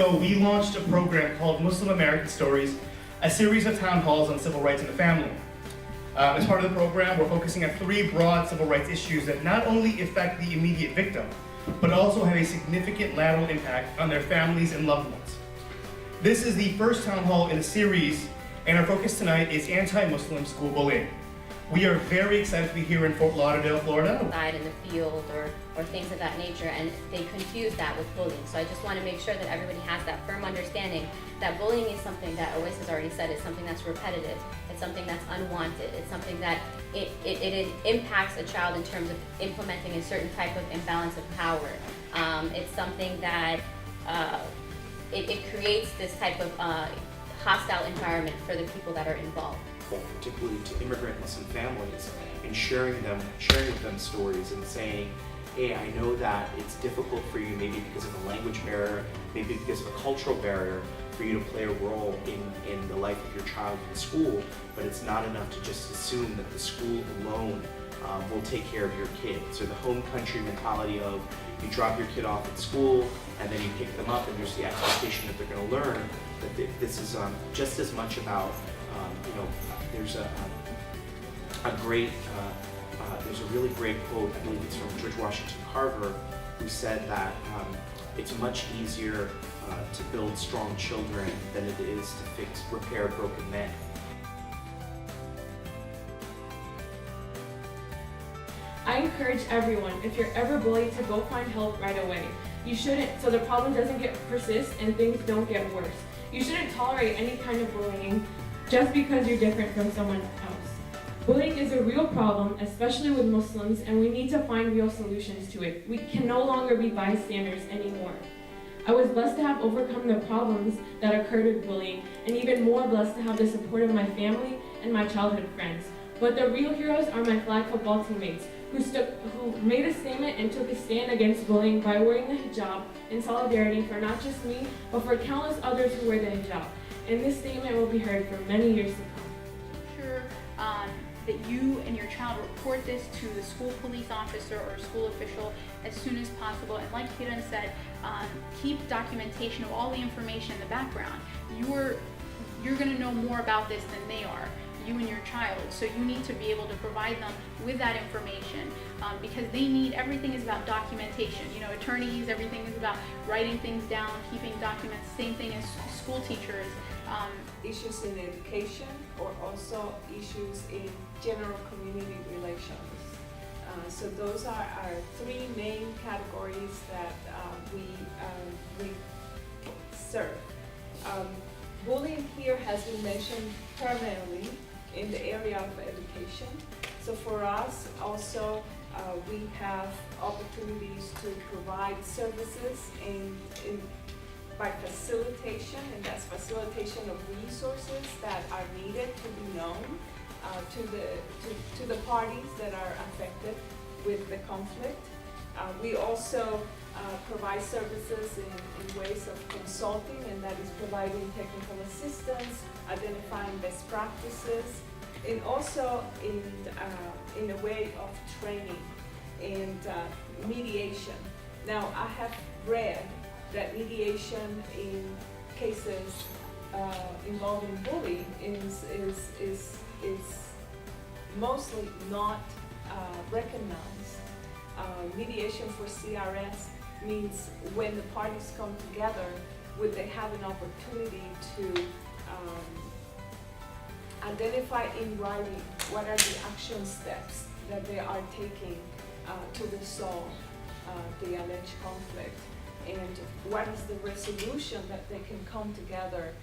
ago, we launched a program called Muslim American Stories, a series of town halls on civil rights in the family. As part of the program, we're focusing on 3 broad civil rights issues that not only affect the immediate victim, but also have a significant lateral impact on their families and loved ones. This is the first town hall in a series, and our focus tonight is anti-Muslim school bullying. We are very excited to be here in Fort Lauderdale, Florida. Outside in the field or things of that nature, and they confuse that with bullying. So I just want to make sure that everybody has that firm understanding that bullying is something that Ois has already said is something that's repetitive. It's something that's unwanted. It's something that it impacts a child in terms of implementing a certain type of imbalance of power. It's something that it creates this type of hostile environment for the people that are involved. Particularly to immigrant Muslim families, and sharing with them stories and saying, hey, I know that it's difficult for you, maybe because of a language barrier, maybe because of a cultural barrier, for you to play a role in the life of your child in school, but it's not enough to just assume that the school alone will take care of your kids. Or the home country mentality of you drop your kid off at school and then you pick them up and there's the expectation that they're going to learn, that this is just as much about, there's a really great quote, I believe it's from George Washington Carver, who said that it's much easier to build strong children than it is to repair broken men. I encourage everyone, if you're ever bullied, to go find help right away. You shouldn't, so the problem doesn't persist and things don't get worse. You shouldn't tolerate any kind of bullying just because you're different from someone else. Bullying is a real problem, especially with Muslims, and we need to find real solutions to it. We can no longer be bystanders anymore. I was blessed to have overcome the problems that occurred with bullying, and even more blessed to have the support of my family and my childhood friends. But the real heroes are my flag football teammates, who made a statement and took a stand against bullying by wearing the hijab in solidarity for not just me, but for countless others who wear the hijab. And this statement will be heard for many years to come. Sure that you and your child report this to the school police officer or school official as soon as possible. And like Kiran said, keep documentation of all the information in the background. You're going to know more about this than they are, you and your child. So you need to be able to provide them with that information because everything is about documentation. Attorneys, everything is about writing things down, keeping documents, same thing as school teachers. Issues in education or also issues in general community relations. So those are our 3 main categories that we serve. Bullying here has been mentioned primarily in the area of education. So for us also we have opportunities to provide services by facilitation, and that's facilitation of resources that are needed to be known to the parties that are affected with the conflict. We also provide services in ways of consulting, and that is providing technical assistance, identifying best practices, and also in a way of training and mediation. Now, I have read that mediation in cases involving bullying is mostly not recognized. Mediation for CRS means when the parties come together, would they have an opportunity to identify in writing what are the action steps that they are taking to resolve the alleged conflict, and what is the resolution that they can come together.